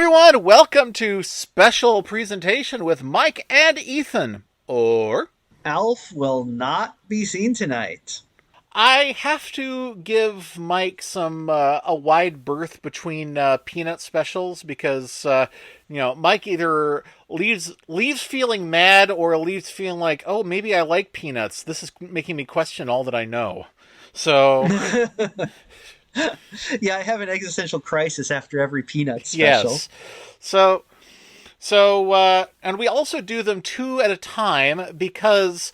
everyone, welcome to special presentation with Mike and Ethan. Or Alf will not be seen tonight. I have to give Mike some a wide berth between peanut specials because Mike either leaves feeling mad or leaves feeling like, oh, maybe I like peanuts. This is making me question all that I know. So Yeah, I have an existential crisis after every Peanuts special. yes, so and we also do them two at a time because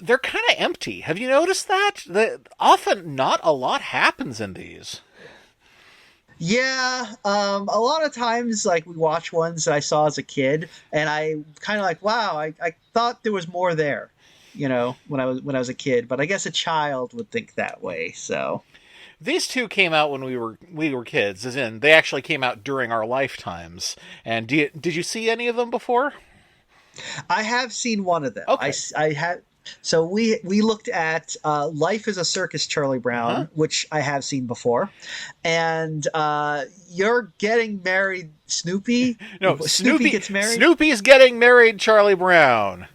they're kind of empty. Have you noticed that? Often not a lot happens in these. Yeah, a lot of times, like we watch ones that I saw as a kid, and I kind of like, wow, I thought there was more there, when I was a kid. But I guess a child would think that way. So These two came out when we were kids, as in they actually came out during our lifetimes. And did you see any of them before? I have seen one of them. Okay. I had. So we looked at Life is a Circus, Charlie Uh huh. Brown, which I have seen before, and You're Getting Married, Snoopy. No, Snoopy gets married. Snoopy's getting married, Charlie Brown.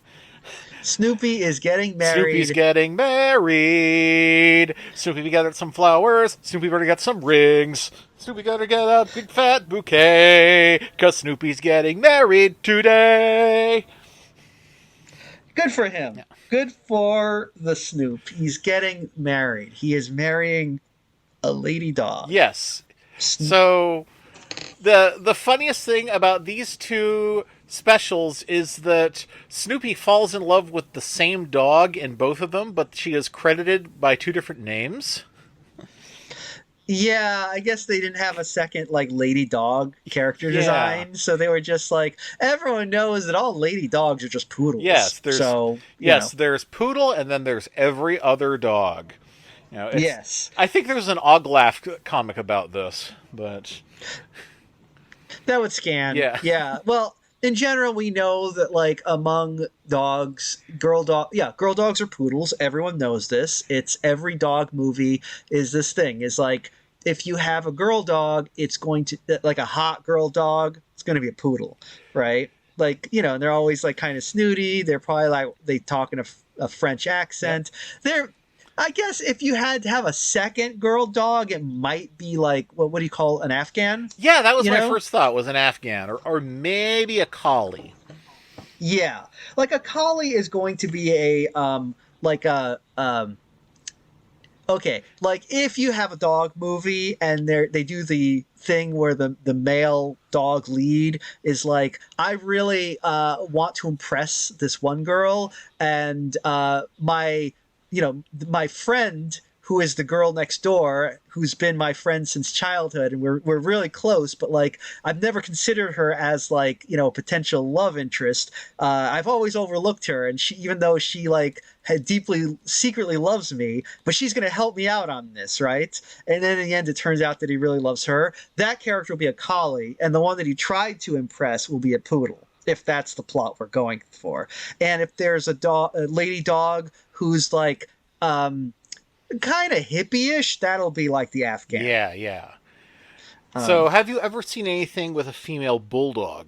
Snoopy is getting Snoopy's married. getting married. Snoopy got some flowers. Snoopy better get some rings. Snoopy gotta get a big fat bouquet, 'cause Snoopy's getting married today. Good for him. Yeah. Good for the Snoop. He's getting married. He is marrying a lady dog. Yes. So the funniest thing about these two specials is that Snoopy falls in love with the same dog in both of them, but she is credited by two different names. Yeah, I guess they didn't have a second like lady dog character Yeah. design, so they were just like everyone knows that all lady dogs are just Yes, poodles. there's So, there's Poodle and then there's every other dog. It's yes. I think there's an Oglaf comic about this, but That would scan. yeah. Yeah. Well, in general we know that like among dogs, girl dogs are poodles. Everyone knows this. It's every dog movie is this thing. Is like if you have a girl dog, it's going to like a hot girl dog, it's going to be a poodle, right? Like, and they're always like kind of snooty. They're probably like they talk in a French Yep. accent. They're I guess if you had to have a second girl dog, it might be like what do you call an Afghan? Yeah, that was You my know? first thought was an Afghan or maybe a collie. Yeah, like a collie is going to be a like a okay, like if you have a dog movie and they do the thing where the male dog lead is like I really want to impress this one girl and my friend who is the girl next door who's been my friend since childhood and we're really close but like I've never considered her as like a potential love interest. I've always overlooked her and she even though she like had deeply secretly loves me but she's going to help me out on this, right? And then in the end it turns out that he really loves her. That character will be a collie and the one that he tried to impress will be a poodle if that's the plot we're going for. And if there's a lady dog who's like kind of hippie-ish, that'll be like the Afghan. Yeah, yeah. So, Um, have you ever seen anything with a female bulldog?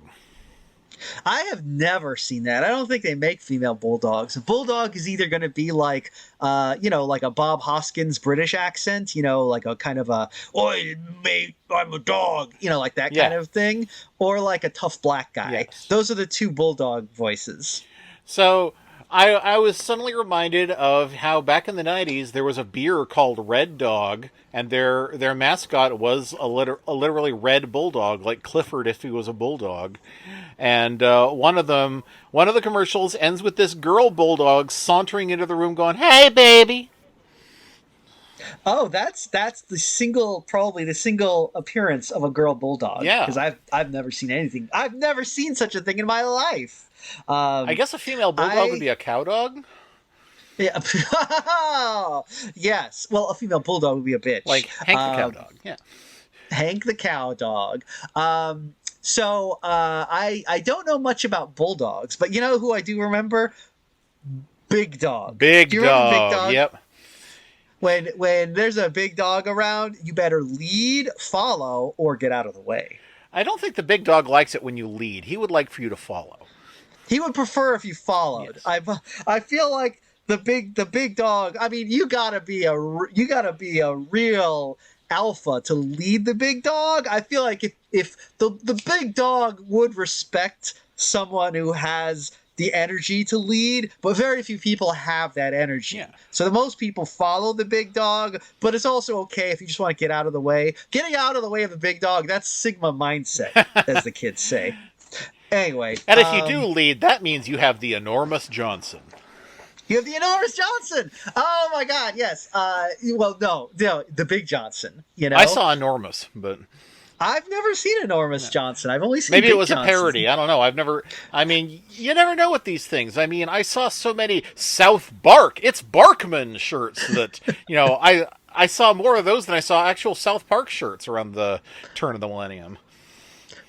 I have never seen that. I don't think they make female bulldogs. A bulldog is either going to be like, like a Bob Hoskins British accent, like a kind of a, "Oi, mate, I'm a dog," like that kind Yeah. of thing, or like a tough black guy. Yes. Those are the two bulldog voices. So I was suddenly reminded of how back in the '90s there was a beer called Red Dog, and their mascot was a literally red bulldog, like Clifford if he was a bulldog. And one of the commercials ends with this girl bulldog sauntering into the room, going, "Hey, baby." Oh, that's probably the single appearance of a girl bulldog Yeah, because I've never seen anything. I've never seen such a thing in my life. I Um, guess a female bulldog would I be a cow dog, Yeah, yes. Well, a female bulldog would be a bitch. like Hank the cow dog. Yeah. Hank the cow dog. I don't know much about bulldogs, but you know who I do remember? Big Dog. Do Big you remember Big dog. Dog? Yep. When there's a big dog around, you better lead, follow, or get out of the way. I don't think the big dog likes it when you lead. He would like for you to follow. He would prefer if you followed. Yes. I feel like the big dog. I mean, you gotta be a real alpha to lead the big dog. I feel like if the big dog would respect someone who has the energy to lead, but very few people have that energy. Yeah. So the most people follow the big dog, but it's also okay if you just want to get out of the way. Getting out of the way of the big dog, that's Sigma mindset, as the kids say. Anyway, And if you do lead, that means you have the enormous Johnson. you have the enormous Johnson. Oh my God, yes. Well, no, the Big Johnson. You know, I saw enormous, but I've never seen enormous Johnson. I've only seen maybe Big it was Johnson. a parody. I don't know. I've never. I mean, you never know with these things. I mean, I saw so many South Bark. It's Barkman shirts that I saw more of those than I saw actual South Park shirts around the turn of the millennium.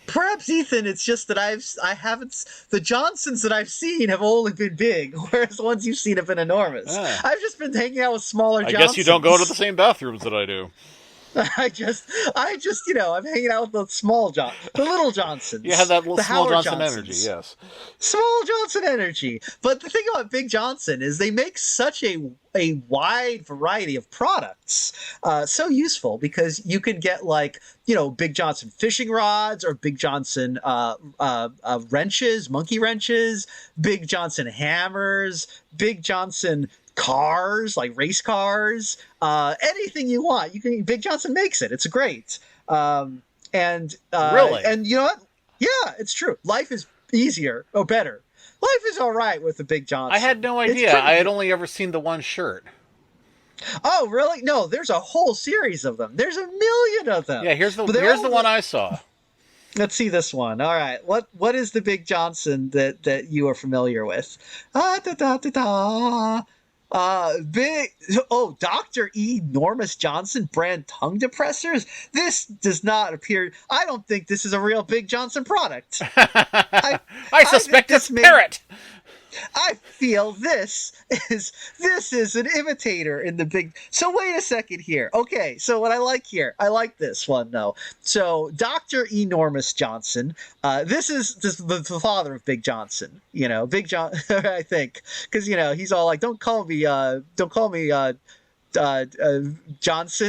Perhaps, Ethan, it's just that I haven't the Johnsons that I've seen have only been big, whereas the ones you've seen have been enormous. Ah. I've just been hanging out with smaller I Johnsons. guess you don't go to the same bathrooms that I do. I just, I'm hanging out with the little Johnsons. You have that little the small Howard Johnson Johnsons. energy, yes. Small Johnson energy. But the thing about Big Johnson is they make such a wide variety of products. So useful because you can get Big Johnson fishing rods or Big Johnson wrenches, monkey wrenches, Big Johnson hammers, Big Johnson cars, like race cars, anything you want. Big Johnson makes it. It's great. Really? And you know what? Yeah, it's true. Life is easier or better. Life is all right with the Big Johnson. I had no idea. I had only ever seen the one shirt. Oh, really? No, there's a whole series of them. There's a million of them. Yeah, here's the one I saw. Let's see this one. All right. What is the Big Johnson that you are familiar with? Dr. Enormous Johnson brand tongue depressors. This does not appear. I don't think this is a real Big Johnson product. I suspect it's Parrot. I feel this is an imitator in the big. So wait a second here. Okay, so what I like here, I like this one though. So Dr. Enormous Johnson, this is the father of Big Johnson. Big John, I think, because he's all like, don't call me Johnson.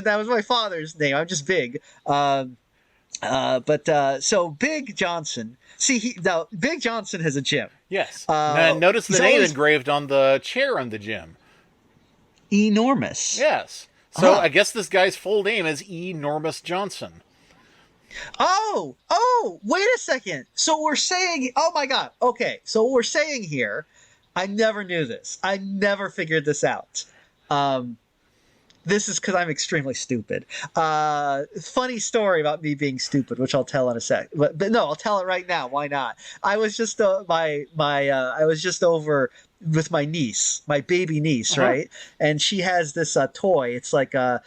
That was my father's name. I'm just Big. So Big Johnson. See, now Big Johnson has a gym. Yes. Notice the name engraved on the chair in the gym. Enormous. Yes. So I guess this guy's full name is Enormous Johnson. Oh, wait a second. So we're saying, oh my God. Okay. So what we're saying here, I never knew this. I never figured this out. This is because I'm extremely stupid. Funny story about me being stupid, which I'll tell in a sec. But no, I'll tell it right now. Why not? I was just I was just over with my niece, my baby niece, right? And she has this toy. It's like an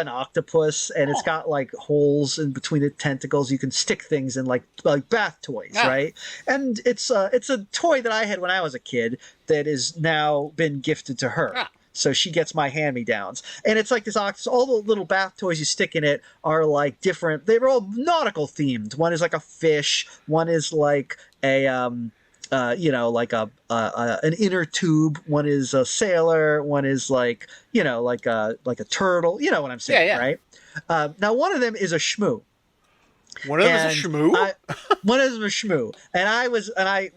octopus, and it's got like holes in between the tentacles. You can stick things in like bath toys, right? And it's a toy that I had when I was a kid that has now been gifted to her. So she gets my hand-me-downs. And it's like this octopus. All the little bath toys you stick in it are like different. They're all nautical themed. One is like a fish. One is like a, an inner tube. One is a sailor. One is like a turtle. You know what I'm saying, right? Now, one of them is a shmoo. One of them is a shmoo? One of them is a shmoo. And I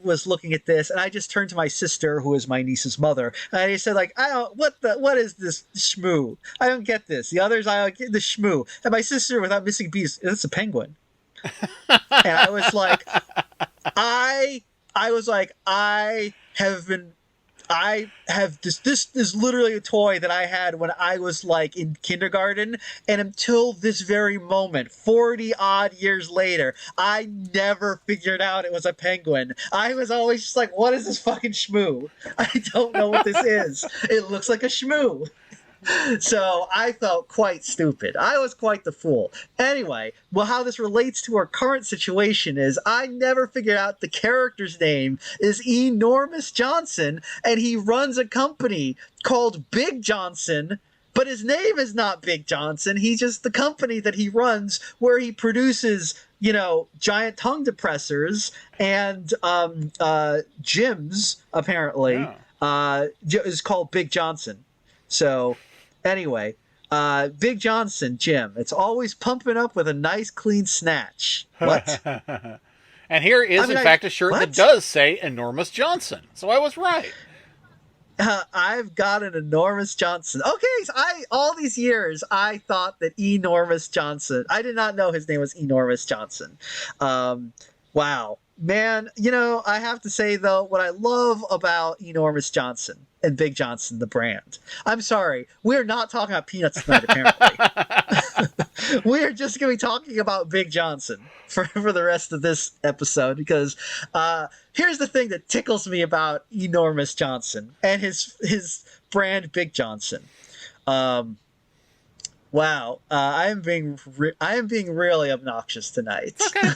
was looking at this, and I just turned to my sister, who is my niece's mother, and I said, what is this shmoo? I don't get this. The others, I don't get the shmoo. And my sister, without missing beats, it's a penguin. And I was like, I have this is literally a toy that I had when I was like in kindergarten, and until this very moment, 40 odd years later, I never figured out it was a penguin. I was always just like, what is this fucking shmoo? I don't know what this is. It looks like a shmoo. So I felt quite stupid. I was quite the fool. Anyway, how this relates to our current situation is I never figured out the character's name is Enormous Johnson, and he runs a company called Big Johnson, But his name is not Big Johnson. He's just the company that he runs where he produces, giant tongue depressors and gyms, apparently, Oh. is called Big Johnson. So, anyway, Big Johnson gym. It's always pumping up with a nice clean snatch. What? And here I is, mean, in fact, a shirt that what? does say Enormous Johnson. So I was right. I've got an enormous Johnson. Okay, so all these years I thought that Enormous Johnson. I did not know his name was Enormous Johnson. Wow, man. I have to say though, what I love about Enormous Johnson and Big Johnson, the brand. I'm sorry, we're not talking about peanuts tonight. Apparently, we're just going to be talking about Big Johnson for the rest of this episode because here's the thing that tickles me about Enormous Johnson and his brand Big Johnson. Wow, I am being really obnoxious tonight. Okay.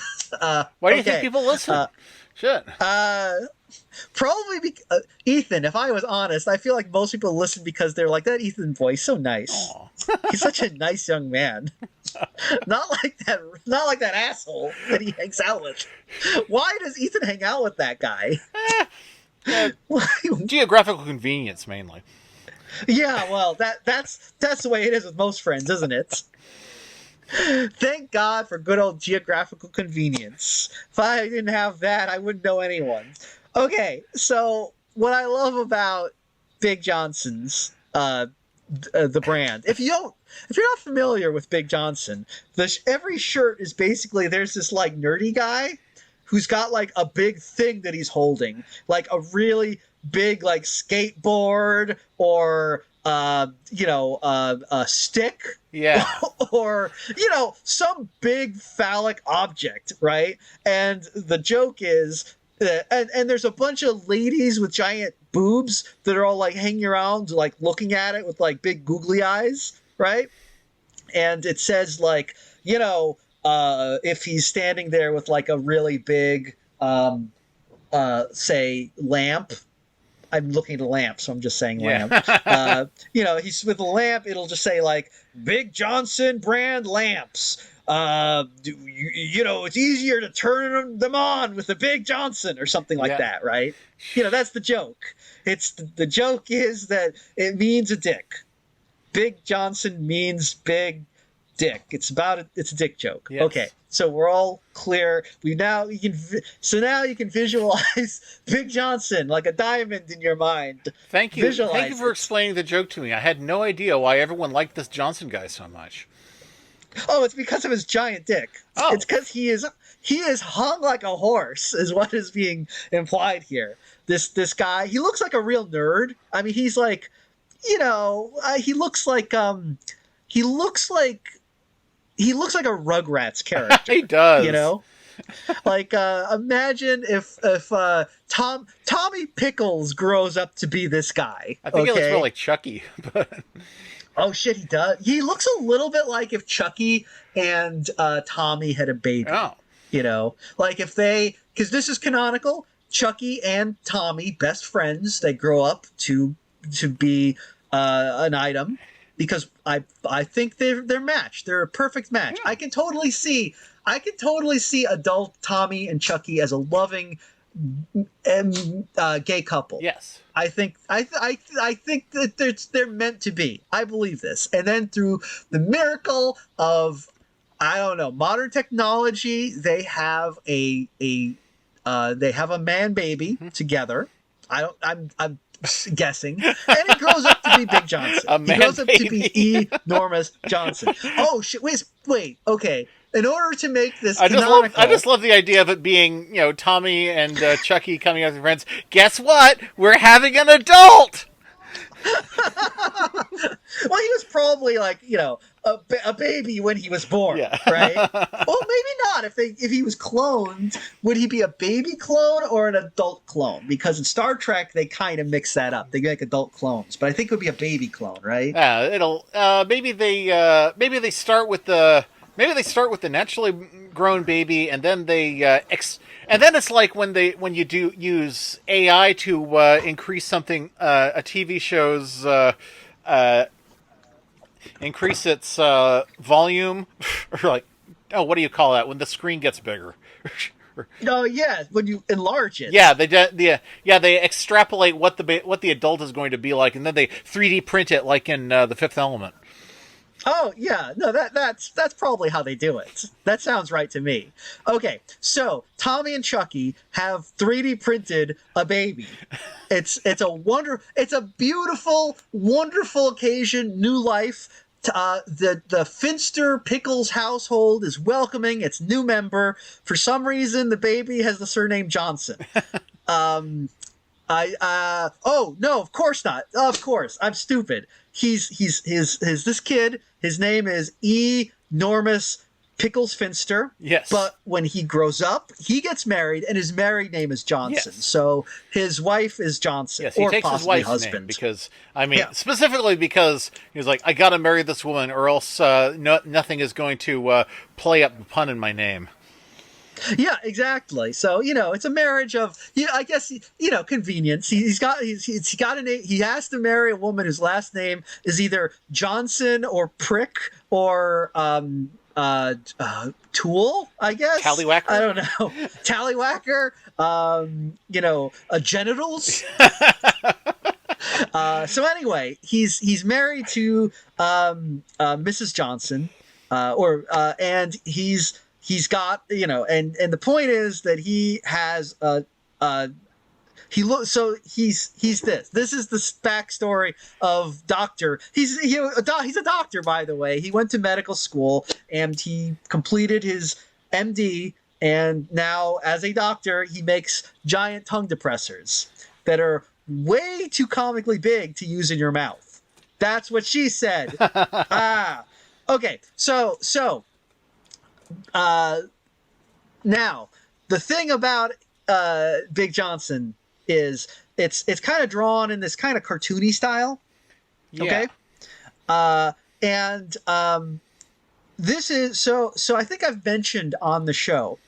Why do you think okay. people listen? Shit. Probably Ethan. If I was honest, I feel like most people listen because they're like, that Ethan boy, so nice. He's such a nice young man. Not like that asshole that he hangs out with. Why does Ethan hang out with that guy? Geographical convenience, mainly. Yeah, well, that's the way it is with most friends, isn't it? Thank God for good old geographical convenience. If I didn't have that, I wouldn't know anyone. Okay, so what I love about Big Johnson's, the brand, if you're not familiar with Big Johnson, every shirt is basically there's this like nerdy guy who's got like a big thing that he's holding, like a really big like skateboard or a stick. Yeah. Or some big phallic object, right? And the joke is and there's a bunch of ladies with giant boobs that are all like hanging around like looking at it with like big googly eyes, right? And it says like, if he's standing there with like a really big say lamp. I'm looking at a lamp, so I'm just saying lamp. He's with a lamp. It'll just say like Big Johnson brand lamps. It's easier to turn them on with a Big Johnson or something like that, right? That's the joke. It's the joke is that it means a dick. Big Johnson means big dick. It's a dick joke. Yes. Okay. So we're all clear. Now you can visualize Big Johnson like a diamond in your mind. Thank you. Thank you for explaining the joke to me. I had no idea why everyone liked this Johnson guy so much. Oh, it's because of his giant dick. Oh. It's because he is hung like a horse, is what is being implied here. This guy, he looks like a real nerd. I mean, he's like, he looks like a Rugrats character. He does. Like imagine if Tommy Pickles grows up to be this guy. I think he looks more like Chucky, but oh shit, he does. He looks a little bit like if Chucky and Tommy had a baby. Oh. Like if because this is canonical. Chucky and Tommy, best friends, they grow up to be an item. Because I think they're matched. They're a perfect match. Yeah. I can totally see adult Tommy and Chucky as a loving gay couple. Yes. I think that they're meant to be. I believe this. And then through the miracle of modern technology, they have a man baby together. I'm guessing, and he grows up to be Big Johnson. He grows up to be Enormous Johnson. Oh shit! Wait. Okay. In order to make this canonical, I just love the idea of it being, Tommy and Chucky coming out with friends. Guess what? We're having an adult. Well, he was probably like a baby when he was born, right? Well, maybe not. If he was cloned, would he be a baby clone or an adult clone? Because in Star Trek they kind of mix that up. They make adult clones, but I think it would be a baby clone, right? Yeah, it'll maybe they start with the naturally grown baby, and then and then it's like when you do use AI to increase something, a TV show's increase its volume, or like, oh, what do you call that when the screen gets bigger? Oh yeah, when you enlarge it. Yeah, they extrapolate what the adult is going to be like, and then they 3D print it like in the Fifth Element. Oh yeah, no, that's probably how they do it. That sounds right to me. Okay, so Tommy and Chucky have 3D printed a baby. It's a beautiful, wonderful occasion, new life. The Finster Pickles household is welcoming its new member. For some reason, the baby has the surname Johnson. Oh no, of course not. Of course, I'm stupid. He's this kid. His name is Enormous Pickles Finster. Yes. But when he grows up, he gets married, and his married name is Johnson. Yes. So his wife is Johnson, Yes, he or takes his possibly wife's husband. name because, I mean, Yeah. specifically because he was like, I gotta marry this woman, or else nothing is going to play up the pun in my name. Yeah, exactly. So it's a marriage of, I guess, convenience. He's got a name. He has to marry a woman whose last name is either Johnson or Prick or Tool. I guess. Tallywhacker? I don't know. Tallywhacker. Genitals. So anyway, he's married to Mrs. Johnson, and he's got, and the point is that he has this is the backstory of Doctor. He's a doctor, by the way. He went to medical school and he completed his MD, and now as a doctor he makes giant tongue depressors that are way too comically big to use in your mouth. That's what she said. Okay, so now the thing about Big Johnson is it's kind of drawn in this kind of cartoony style. Yeah. Okay. And this is so I think I've mentioned on the show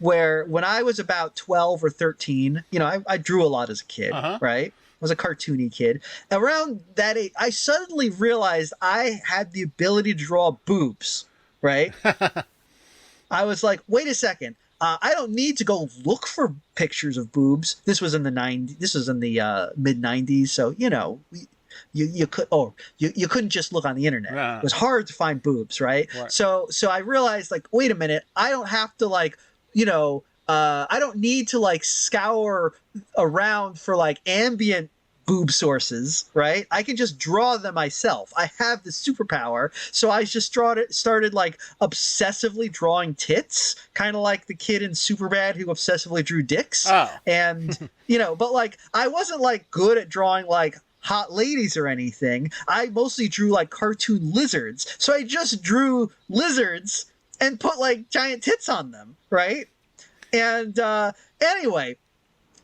where when I was about 12 or 13, I drew a lot as a kid, right? I was a cartoony kid. Around that age, I suddenly realized I had the ability to draw boobs, right? I was like, wait a second. I don't need to go look for pictures of boobs. This was in the mid 90s, so you couldn't just look on the internet. It was hard to find boobs, right? So I realized, like, wait a minute, I don't have to I don't need to scour around for ambient boob sources, right? I can just draw them myself. I have the superpower. So I just started obsessively drawing tits, kind of like the kid in Superbad who obsessively drew dicks. Oh. And, but I wasn't good at drawing hot ladies or anything. I mostly drew cartoon lizards. So I just drew lizards and put giant tits on them, right? And anyway,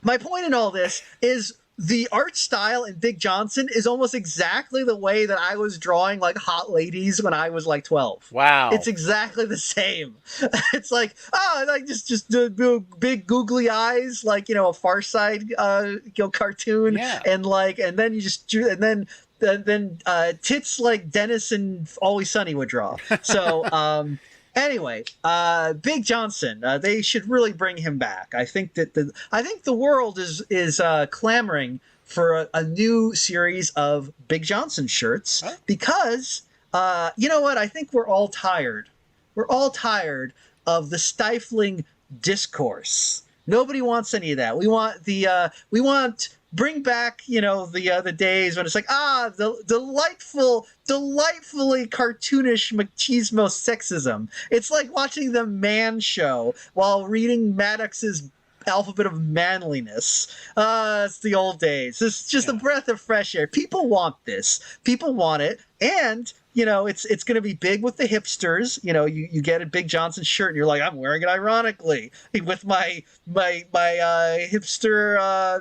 my point in all this is the art style in Big Johnson is almost exactly the way that I was drawing hot ladies when I was 12. Wow. It's exactly the same. It's just big googly eyes, a Far Side cartoon. Yeah. And then you just drew, and then tits like Dennis and Always Sunny would draw. So anyway, Big Johnson, they should really bring him back. I think that the world is clamoring for a new series of Big Johnson shirts because you know what? I think we're all tired. We're all tired of the stifling discourse. Nobody wants any of that. We want bring back, the days when it's the delightfully cartoonish machismo sexism. It's like watching the Man Show while reading Maddox's Alphabet of Manliness. It's the old days. It's just a breath of fresh air. People want this. People want it. And it's going to be big with the hipsters. You get a Big Johnson shirt and you're like, I'm wearing it ironically with my hipster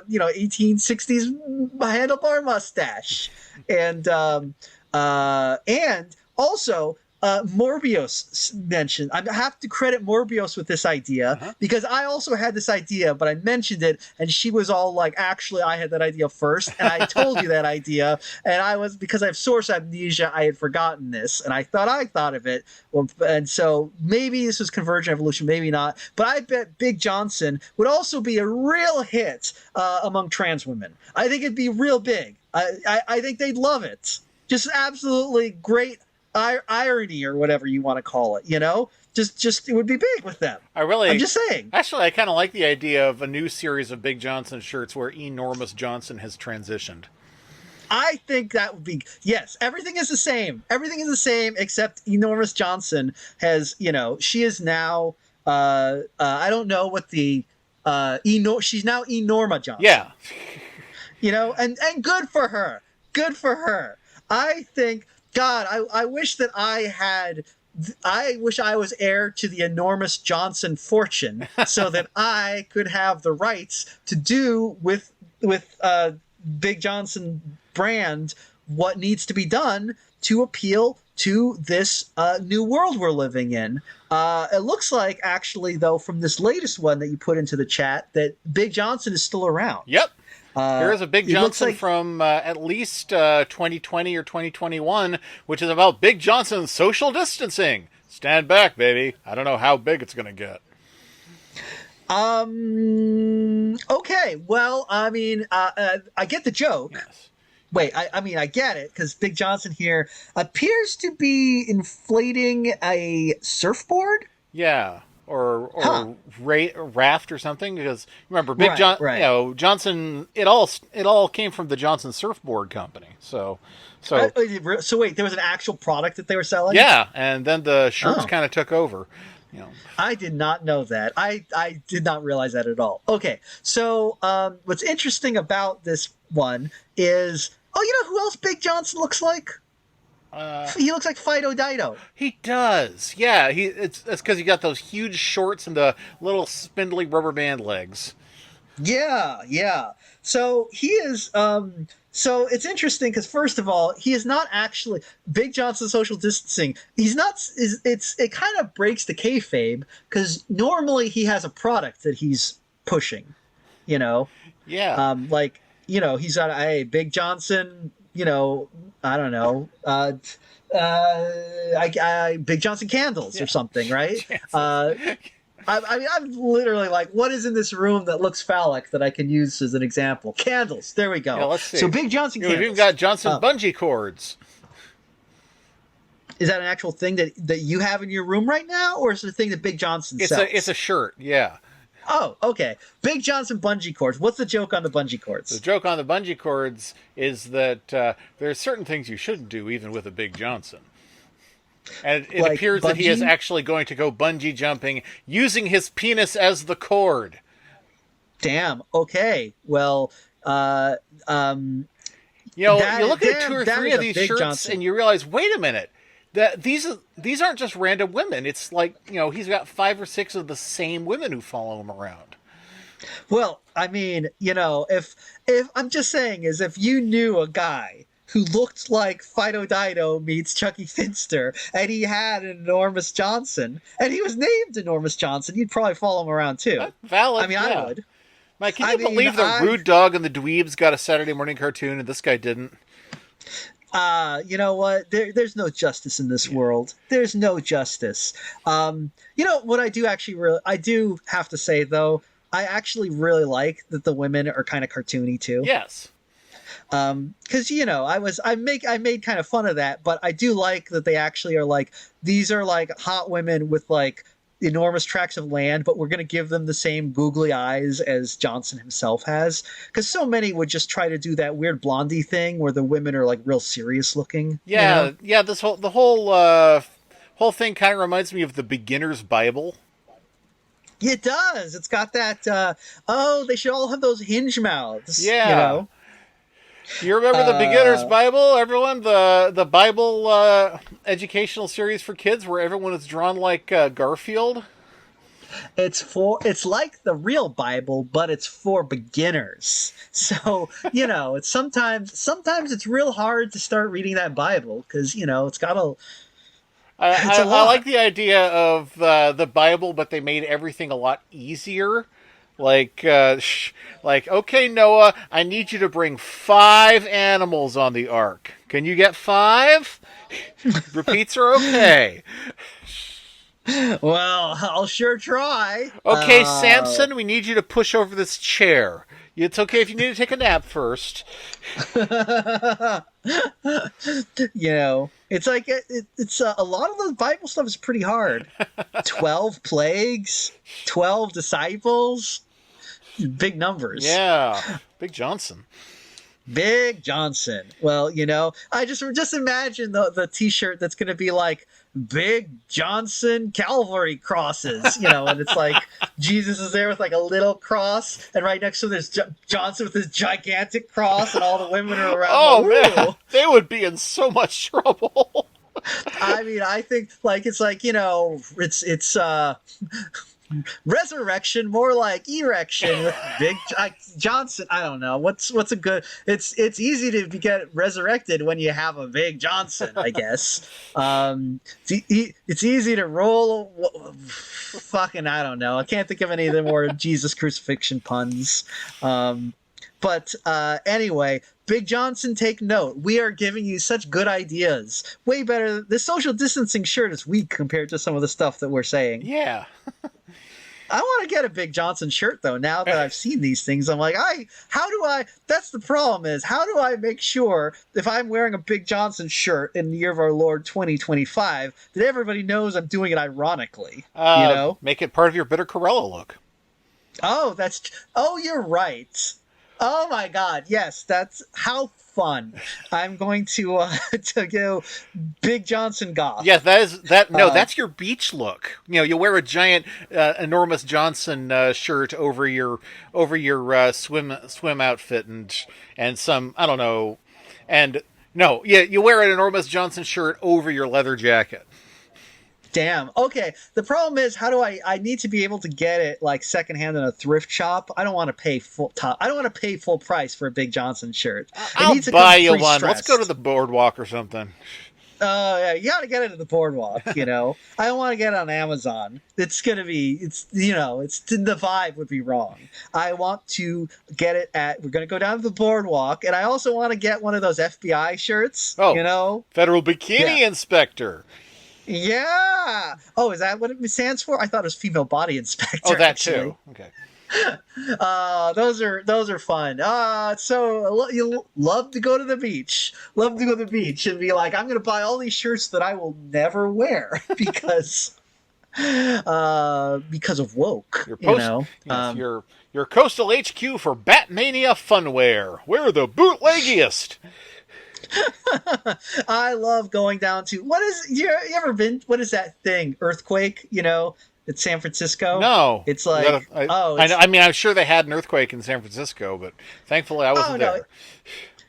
1860s handlebar mustache. And also Morbius mentioned. I have to credit Morbius with this idea Uh-huh. because I also had this idea, but I mentioned it, and she was all like, "Actually, I had that idea first, and I told you that idea." And I was, because I have source amnesia, I had forgotten this, and I thought of it. Well, and so maybe this was Convergent Evolution, maybe not. But I bet Big Johnson would also be a real hit among trans women. I think it'd be real big. I think they'd love it. Just absolutely great irony or whatever you want to call it. Just it would be big with them. I I'm really, just saying. actually, I kind of like the idea of a new series of Big Johnson shirts where Enormous Johnson has transitioned. I think that would be, yes. Everything is the same. Everything is the same except Enormous Johnson has. She is now. I don't know what the. She's now Enorma Johnson. Yeah, And good for her. Good for her. I think, God, I wish that I wish I was heir to the Enormous Johnson fortune so that I could have the rights to do with Big Johnson brand what needs to be done to appeal to this new world we're living in. It looks like, actually, though, from this latest one that you put into the chat, that Big Johnson is still around. yep. Here is a Big It looks Johnson like from at least 2020 or 2021, which is about Big Johnson's social distancing. Stand back, baby. I don't know how big it's going to get. Okay, well, I mean, I get the joke. Yes. Wait, I mean, I get it, because Big Johnson here appears to be inflating a surfboard. Yeah. Or Huh. raft or something, because remember Big Right, John, right. Johnson. It all came from the Johnson Surfboard Company. So So wait, there was an actual product that they were selling? yeah, and then the shirts Oh. kind of took over. You know, I did not know that. I did not realize that at all. Okay, so what's interesting about this one is, oh, you know who else Big Johnson looks like? He looks like Fido Dido. he does. Yeah, it's because he got those huge shorts and the little spindly rubber band legs. Yeah, yeah. So he is. So it's interesting because, first of all, he is not actually Big Johnson social distancing. He's not. It kind of breaks the kayfabe because normally he has a product that he's pushing. You know, Yeah, he's got a Big Johnson. I don't know. Big Johnson candles or something, right? I mean, I'm literally like, what is in this room that looks phallic that I can use as an example? Candles. There we go. yeah. Let's see. So Big Johnson We've candles. even got Johnson Oh. bungee cords. Is that an actual thing that you have in your room right now, or is it a thing that Big Johnson It's sells? a shirt. Yeah. Oh, okay. Big Johnson bungee cords. What's the joke on the bungee The cords? joke on the bungee cords is that there are certain things you shouldn't do, even with a Big Johnson. And it Like appears that he is bungee? actually going to go bungee jumping using his penis as the cord. Damn. Okay. Well, You look at two or that three is of a these Big shirts Johnson. and you realize, wait a minute, that these aren't just random women. It's like, he's got 5 or 6 of the same women who follow him around. Well, I mean, if I'm just saying is if you knew a guy who looked like Fido Dido meets Chucky Finster, and he had an Enormous Johnson, and he was named Enormous Johnson, you'd probably follow him around too. Valid. I mean, yeah. I would. Mike, can I you mean, believe the I- Rude Dog and the Dweebs got a Saturday morning cartoon and this guy didn't? You know what? There's no justice in this world. There's no justice. What I do have to say though, I actually really like that the women are kind of cartoony too. Yes. Because I made kind of fun of that, but I do like that they actually are like, these are like hot women with like enormous tracts of land, but we're going to give them the same googly eyes as Johnson himself has, because so many would just try to do that weird blondie thing where the women are like real serious looking. Yeah, yeah. The whole thing kind of reminds me of the Beginner's Bible. It does. It's got that. They should all have those hinge mouths. Yeah. You remember the Beginner's Bible, everyone? The Bible educational series for kids where everyone is drawn like Garfield? It's like the real Bible, but it's for beginners. So, it's sometimes it's real hard to start reading that Bible because, it's got It's a I like lot. the idea of the Bible, but they made everything a lot easier. Like, like, okay, Noah, I need you to bring 5 animals on the ark. Can you get 5? Repeats are okay. Well, I'll sure try. Okay, Samson, we need you to push over this chair. It's okay if you need to take a nap first. It's like it's a lot of the Bible stuff is pretty hard. 12 plagues, 12 disciples, big numbers. Yeah, Big Johnson. Big Johnson. Well, I just imagine the T-shirt that's going to be like Big Johnson Calvary crosses, and it's like Jesus is there with like a little cross, and right next to him there's Johnson with his gigantic cross, and all the women are around. Oh Like, man, ooh. they would be in so much trouble. I mean, I think like it's like it's resurrection, more like erection with Big Johnson. I don't know what's a good. It's easy to get resurrected when you have a Big Johnson, I guess. It's easy to roll. Fucking, I don't know. I can't think of any of the more Jesus crucifixion puns. But anyway, Big Johnson, take note. We are giving you such good ideas. Way better. The social distancing shirt is weak compared to some of the stuff that we're saying. Yeah. I want to get a Big Johnson shirt though. Now that I've seen these things, I'm like, how do I? That's the problem is, how do I make sure if I'm wearing a Big Johnson shirt in the year of our Lord 2025 that everybody knows I'm doing it ironically? Make it part of your Bitter Corella look. Oh, you're right. Oh my God! Yes, that's how fun. I'm going to to go Big Johnson goth. Yeah, that is that. No, that's your beach look. You wear a giant, enormous Johnson shirt over your swim outfit and some, I don't know, and no, yeah, you wear an enormous Johnson shirt over your leather jacket. Damn. Okay. The problem is, how do I need to be able to get it like secondhand in a thrift shop. I don't want to pay I don't want to pay full price for a Big Johnson shirt. I'll buy you one. Let's go to the boardwalk or something. Oh yeah, you got to get it at the boardwalk. I don't want to get it on Amazon. It's gonna be, it's the vibe would be wrong. I want to get it we're gonna go down to the boardwalk, and I also want to get one of those FBI shirts. Oh, Federal Bikini Inspector. Yeah. Oh, is that what it stands for? I thought it was Female Body Inspector. Oh, that actually. too. Okay. Those are fun. So you love to go to the beach. Love to go to the beach and be like, I'm going to buy all these shirts that I will never wear because of woke. Yes, your coastal HQ for Batmania Funwear. We're the bootleggiest. I love going down to you ever been? What is that thing? Earthquake? It's San Francisco. No, it's like I mean, I'm sure they had an earthquake in San Francisco, but thankfully I wasn't there.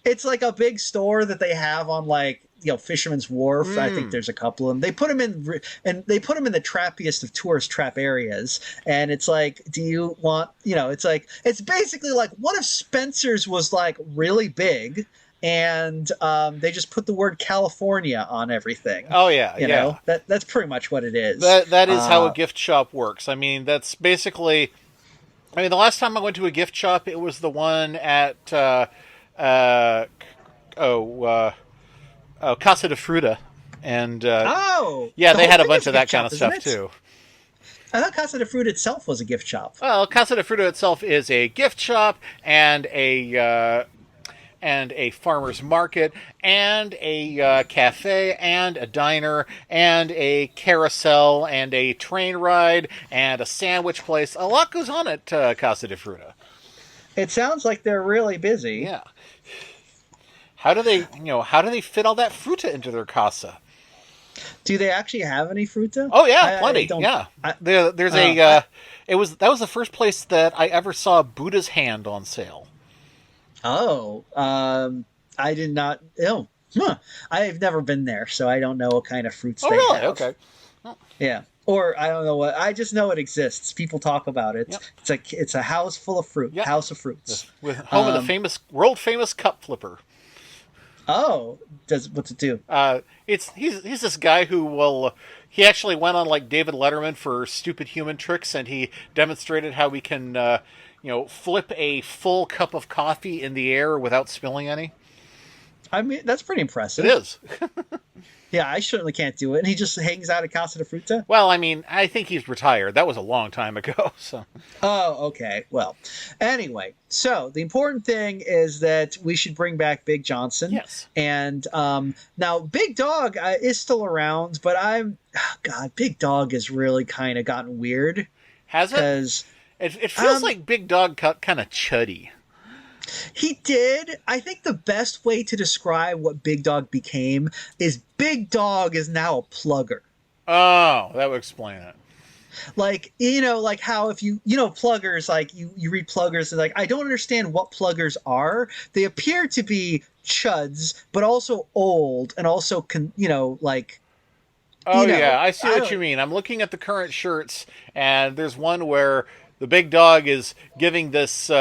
It's like a big store that they have on like Fisherman's Wharf. I think there's a couple of them. They put them in the trappiest of tourist trap areas, and it's like, do you want? It's basically like, what if Spencer's was like really big? And they just put the word California on everything. Oh yeah, that's pretty much what it is. That is how a gift shop works. I mean, that's basically. I mean, the last time I went to a gift shop, it was the one at Casa de Fruta, and they had a bunch of that kind of stuff too. I thought Casa de Fruta itself was a gift shop. Well, Casa de Fruta itself is a gift shop and a farmer's market, and a cafe, and a diner, and a carousel, and a train ride, and a sandwich place. A lot goes on at Casa de Fruta. It sounds like they're really busy. Yeah. How do they fit all that fruta into their casa? Do they actually have any fruta? Oh yeah, plenty. There's that was the first place that I ever saw Buddha's hand on sale. Oh, I did not. Oh, I've never been there, so I don't know what kind of fruits they really? have. Okay. Yeah, or I don't know what. I just know it exists. People talk about it. Yep. It's a house full of fruit. Yep. House of fruits. With home of the world famous cup flipper. Oh, does what's it do? He's this guy who will. He actually went on like David Letterman for Stupid Human Tricks, and he demonstrated how we can, flip a full cup of coffee in the air without spilling any. I mean, that's pretty It impressive. is. Yeah, I certainly can't do it. And he just hangs out at Casa de Fruta. Well, I mean, I think he's retired. That was a long time ago. So Oh, okay. Well, anyway, so the important thing is that we should bring back Big Johnson. yes, And now Big Dog is still around, but God, Big Dog has really kind of gotten weird has it? because It feels um, like Big Dog got kind of chuddy. he did. I think the best way to describe what Big Dog became is Big Dog is now a plugger. Oh, that would explain it. Like, like how if pluggers, like you read pluggers and like, I don't understand what pluggers are. They appear to be chuds, but also old and also like, Oh yeah, I see I what you don't. mean. I'm looking at the current shirts, and there's one where the big dog is giving this,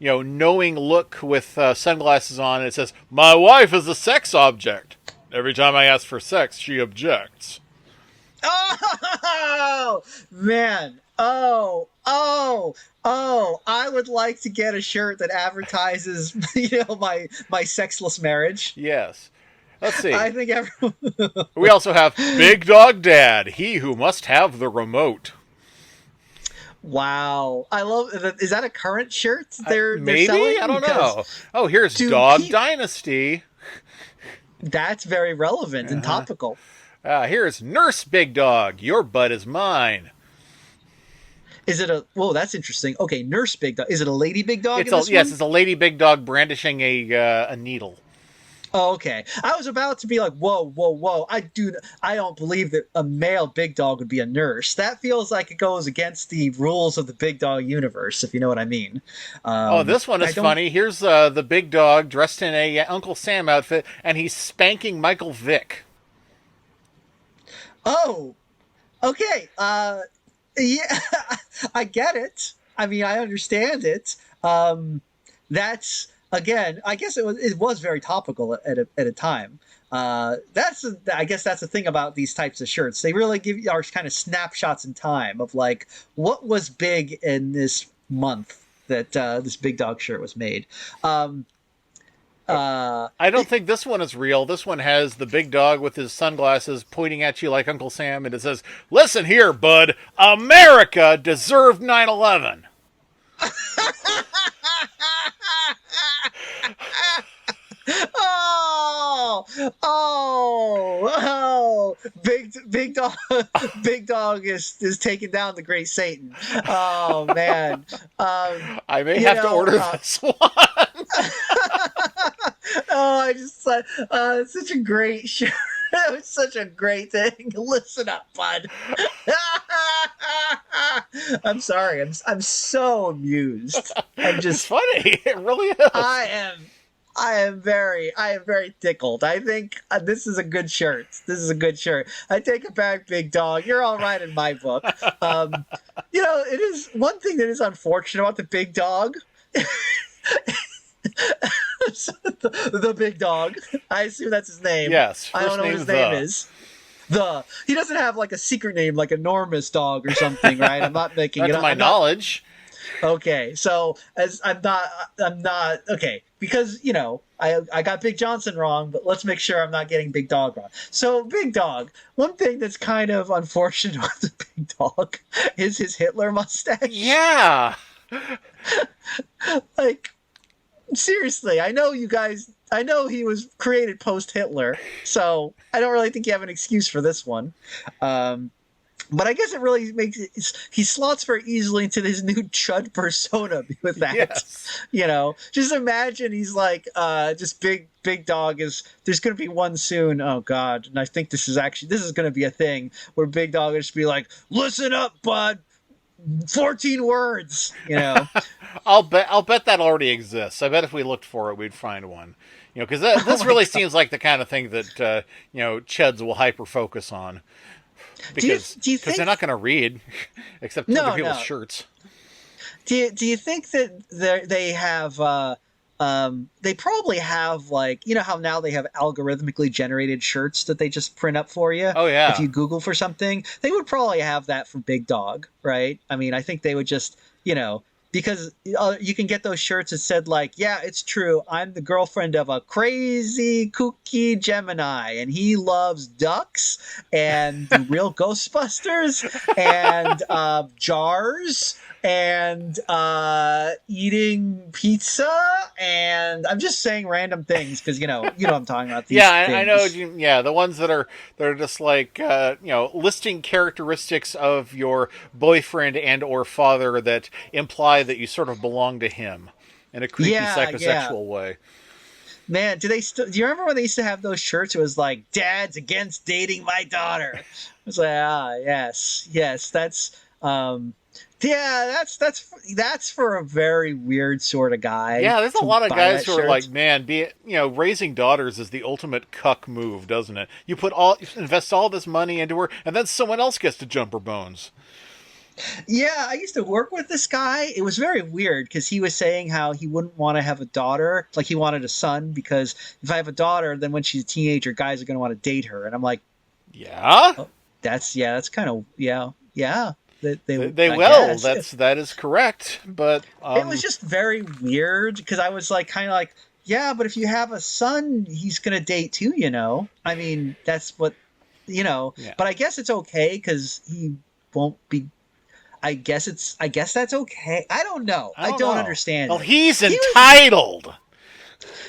knowing look with sunglasses on, and it says, "My wife is a sex object. Every time I ask for sex, she objects." Oh man. Oh, I would like to get a shirt that advertises my sexless marriage. Yes. Let's see. I think everyone. We also have Big Dog Dad, he who must have the remote. Wow, I love. Is that a current shirt they're Maybe? I selling? don't Because know. Oh, here's do Dog pe- Dynasty. that's very relevant and Uh-huh. topical. Here's Nurse Big Dog. Your butt is mine. Is it a? Whoa, that's interesting. Okay, Nurse Big Dog. Is it a lady Big Dog It's in a this yes, one? it's a lady big dog brandishing a needle. Oh, okay. I was about to be like, whoa, whoa, whoa. I don't believe that a male big dog would be a nurse. That feels like it goes against the rules of the big dog universe, if you know what I mean. Oh, this one I is don't. funny. Here's the big dog dressed in a Uncle Sam outfit, and he's spanking Michael Vick. Oh, okay. Yeah, I get it. I mean, I understand it. That's again. I guess it was very topical at a time. I guess that's the thing about these types of shirts. They really give you our kind of snapshots in time of like what was big in this month that this big dog shirt was made. Um, uh, I don't think this one is real. This one has the big dog with his sunglasses pointing at you like Uncle Sam, and it says, "Listen here, bud. America deserved 9/11." oh, oh, big dog, big dog is taking down the great Satan. Oh man, I may you have to know, order this one. oh, I just it's such a great show. It's such a great thing. Listen up, bud. I'm sorry. I'm so amused. I'm It's just funny. It really is. I am I am very tickled. I think this is a good shirt. This is a good shirt. I take it back, big dog. You're all right in my book. It is one thing that is unfortunate about the big dog. the big dog. I assume that's his name. Yes, I don't first know what name his name the. is. He doesn't have like a secret name like enormous dog or something, right? I'm not making Not it to up. my I'm not knowledge. okay. So as I'm not okay because I got Big Johnson wrong, but let's make sure I'm not getting Big Dog wrong. So Big Dog, one thing that's kind of unfortunate with the Big Dog is his Hitler mustache. Yeah. Like seriously, I know you guys. I know he was created post Hitler, so I don't really think you have an excuse for this one. Um, but I guess it really makes it. He slots very easily into his new chud persona with that. Yes. Just imagine he's like, just big dog is. There's going to be one soon. Oh God, and I think this is going to be a thing where big dog will just be like, listen up, bud. 14 words. I'll bet that already exists. I bet if we looked for it, we'd find one. Because Oh this my really God. seems like the kind of thing that chuds will hyper focus on Do you because do you they're think not going to read except other no people's no shirts. do you think that they have they probably have like, you know how now they have algorithmically generated shirts that they just print up for you Oh if yeah. you Google for something. They would probably have that for Big Dog, right? I mean, I think they would just, because you can get those shirts that said like, yeah, it's true, I'm the girlfriend of a crazy kooky Gemini and he loves ducks and the real Ghostbusters and jars and eating pizza, and I'm just saying random things because what I'm talking about, Yeah, these I know. things. Yeah, the ones that are just like listing characteristics of your boyfriend and or father that imply that you sort of belong to him in a creepy Yeah, yeah. psychosexual way. Man, do you remember when they used to have those shirts? It was like, "Dad's against dating my daughter." I was like, yes, yes, yeah, that's for a very weird sort of guy Yeah, there's a to lot of buy guys that who are like, shirt. man, raising daughters is the ultimate cuck move, doesn't it? You invest all this money into her, and then someone else gets to jump her bones. Yeah, I used to work with this guy. It was very weird because he was saying how he wouldn't want to have a daughter. Like he wanted a son because if I have a daughter, then when she's a teenager, guys are going to want to date her. And I'm like, Yeah, oh, that's kind of, yeah. they I will. guess That is correct. But it was just very weird because I was like, kind of like, yeah, but if you have a son, he's going to date too. I mean, that's what yeah, But I guess it's okay because he won't be. I guess that's okay. I don't know. I I don't don't know. understand Well, it. he's He was entitled.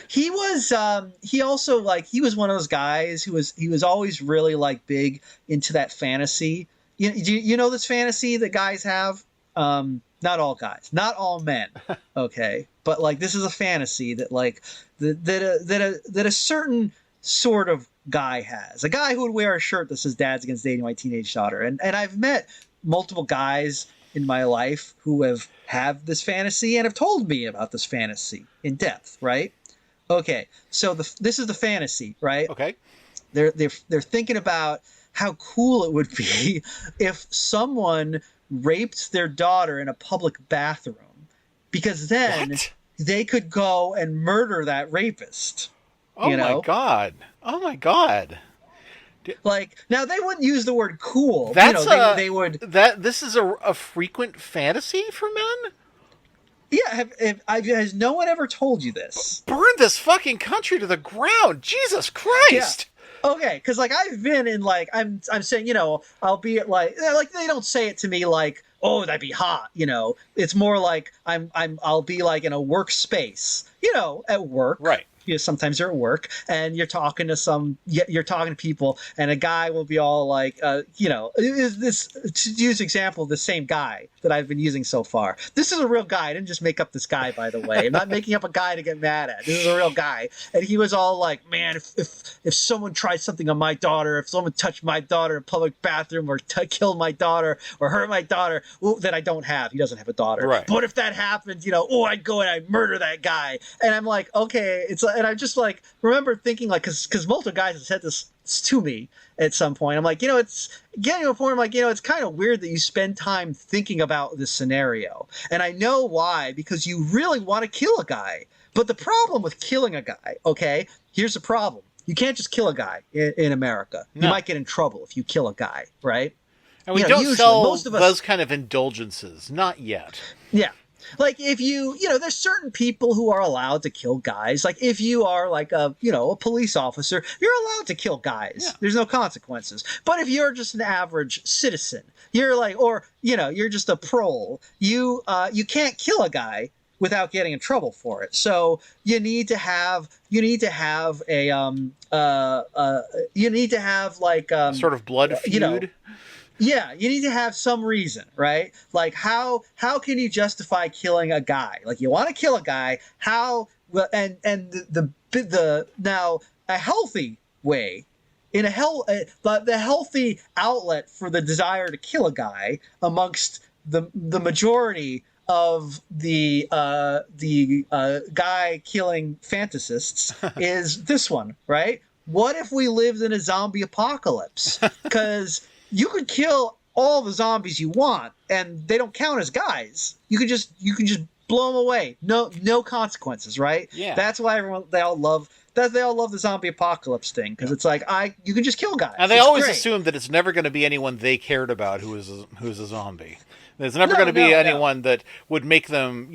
he also like he was one of those guys he was always really like big into that fantasy. You know this fantasy that guys have? Not all guys, not all men. Okay. But like this is a fantasy that like that a certain sort of guy has. A guy who would wear a shirt that says dad's against dating my teenage daughter. And I've met multiple guys in my life who have this fantasy and have told me about this fantasy in depth, right? Okay, so this is the fantasy, right? Okay. They're thinking about how cool it would be if someone raped their daughter in a public bathroom, because then What? they could go and murder that rapist. Oh You my know, god. Oh my god. like now they wouldn't use the word cool. That's They would. that. This is a frequent fantasy for men. Yeah, has no one ever told you this? Burn this fucking country to the ground. Jesus Yeah. Christ. Okay, because like I've been in like I'm saying I'll be at like they don't say it to me like, oh, that'd be hot. It's more like I'll be like in a workspace, at work. Right. Sometimes you're at work and you're talking to people, and a guy will be all like, is this, to use example, the same guy that I've been using so far. This is a real guy. I didn't just make up this guy, by the way. I'm not making up a guy to get mad at. This is a real guy, and he was all like, man, if someone tried something on my daughter, if someone touched my daughter in a public bathroom, or killed my daughter or hurt my daughter, that I don't have. He doesn't have a daughter. Right. But if that happened, I'd go and I'd murder that guy. And I'm like, okay, and I just like remember thinking like, because multiple guys have said this to me at some point. I'm like, it's getting to a point. I'm like, it's kind of weird that you spend time thinking about this scenario, and I know why, because you really want to kill a guy. But the problem with killing a guy, okay, here's the problem: you can't just kill a guy in America. No. You might get in trouble if you kill a guy, right? And we don't Usually, sell most of us, those kind of indulgences. Not yet. yeah. Like if there's certain people who are allowed to kill guys. Like if you are like a police officer, you're allowed to kill guys. Yeah. There's no consequences. But if you're just an average citizen, you're like, or you're just a prole, you can't kill a guy without getting in trouble for it. So you need to have a Sort of blood feud. Yeah, you need to have some reason, right? Like how can you justify killing a guy? Like you want to kill a guy, how? Well, and the now a healthy way, the healthy outlet for the desire to kill a guy amongst the majority of the guy killing fantasists is this one, right? What if we lived in a zombie apocalypse? Because you could kill all the zombies you want, and they don't count as guys. You could just blow them away. No consequences, right? Yeah. That's why they all love the zombie apocalypse thing, because it's like you can just kill guys. And they it's always great. assume that it's never going to be anyone they cared about who's a zombie. There's never No, going to be no, no. anyone that would make them,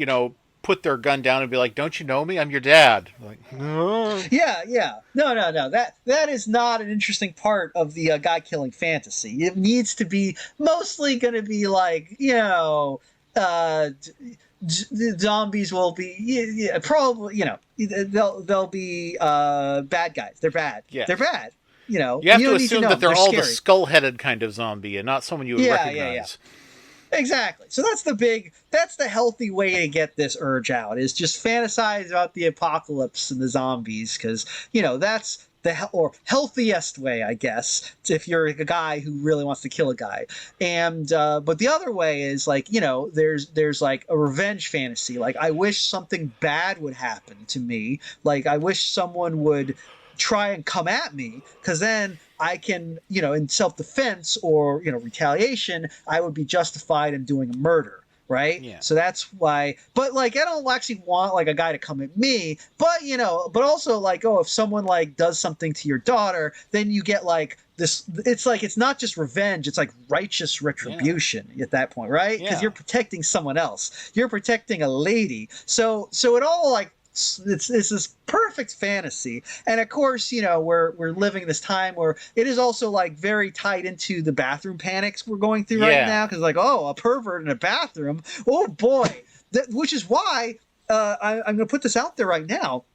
put their gun down and be like, "Don't you know me? I'm your dad." Like, "Oh." Yeah, yeah. No. That is not an interesting part of the guy killing fantasy. It needs to be mostly going to be like, the zombies will be probably, they'll be bad guys. They're bad. Yeah. They're bad. You have you to don't need to assume know that them. they're all the scary. skull-headed kind of zombie and not someone you would Yeah. recognize. Exactly. So that's the healthy way to get this urge out, is just fantasize about the apocalypse and the zombies, because, that's or healthiest way, I guess, if you're a guy who really wants to kill a guy. And but the other way is like, there's like a revenge fantasy. Like, I wish something bad would happen to me. Like, I wish someone would try and come at me, because then I can, in self-defense or, retaliation, I would be justified in doing a murder, right? Yeah. So that's why, but like, I don't actually want like a guy to come at me, but but also like, if someone like does something to your daughter, then you get like this, it's like, it's not just revenge, it's like righteous retribution at that point, right? Because Yeah. you're protecting someone else, you're protecting a lady. So it all like, it's this perfect fantasy. And of course, we're living this time where it is also like very tied into the bathroom panics we're going through right now, because like, a pervert in a bathroom, oh boy. Which is why I'm going to put this out there right now.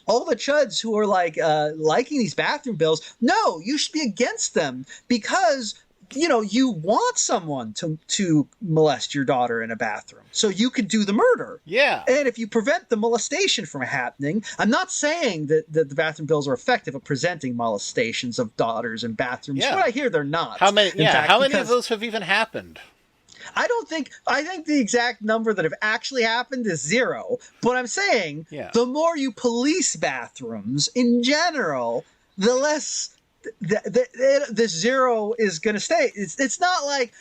All the chuds who are like liking these bathroom bills, no, you should be against them, because you want someone to molest your daughter in a bathroom so you can do the murder. Yeah. And if you prevent the molestation from happening, I'm not saying that the bathroom bills are effective at preventing molestations of daughters in bathrooms. Yeah. What I hear, they're not. How many? In fact, how many of those have even happened? I think the exact number that have actually happened is 0. But I'm saying the more you police bathrooms in general, the less the 0 is going to stay. It's not like,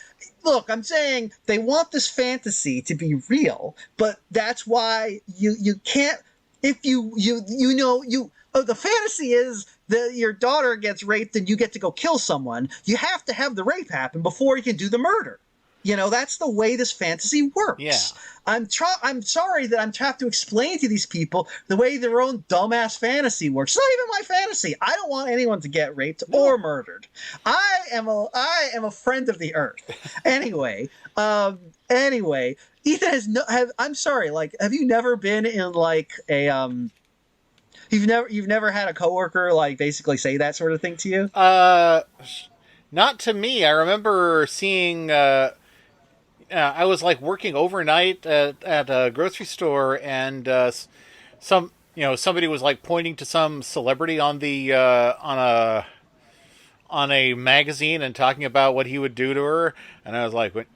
look, I'm saying they want this fantasy to be real, but that's why you can't, if the fantasy is that your daughter gets raped and you get to go kill someone, you have to have the rape happen before you can do the murder. That's the way this fantasy works. Yeah. I'm sorry that I'm have to explain to these people the way their own dumbass fantasy works. It's not even my fantasy. I don't want anyone to get raped or murdered. I am a friend of the earth. Anyway, Ethan I'm sorry. Like, have you never been in like a You've never had a coworker like basically say that sort of thing to you? Not to me. I remember seeing. I was like working overnight at a grocery store, and somebody was like pointing to some celebrity on the on a magazine and talking about what he would do to her, and I was like, "What?"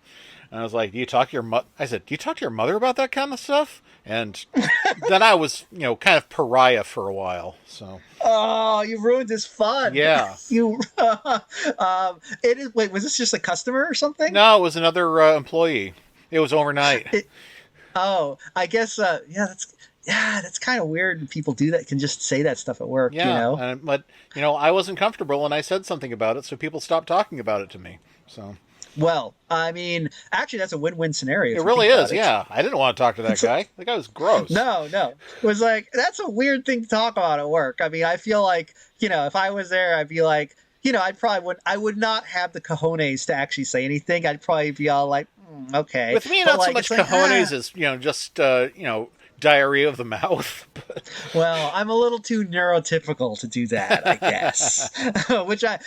And I was like, "Do you talk to your mother?" I said, "Do you talk to your mother about that kind of stuff?" And then I was, kind of pariah for a while. So. Oh, you ruined his fun. Yeah. It is. Wait, was this just a customer or something? No, it was another employee. It was overnight. I guess. That's kind of weird. When people do that, can just say that stuff at work. Yeah. But I wasn't comfortable, and I said something about it, so people stopped talking about it to me. So. Well, I mean, actually, that's a win-win scenario. It really is, yeah. I didn't want to talk to that guy. The guy was gross. No. It was like, that's a weird thing to talk about at work. I mean, I feel like, if I was there, I'd be like, I would not have the cojones to actually say anything. I'd probably be all like, okay. With me, not so much cojones as, just, diarrhea of the mouth. Well, I'm a little too neurotypical to do that, I guess. Which I'm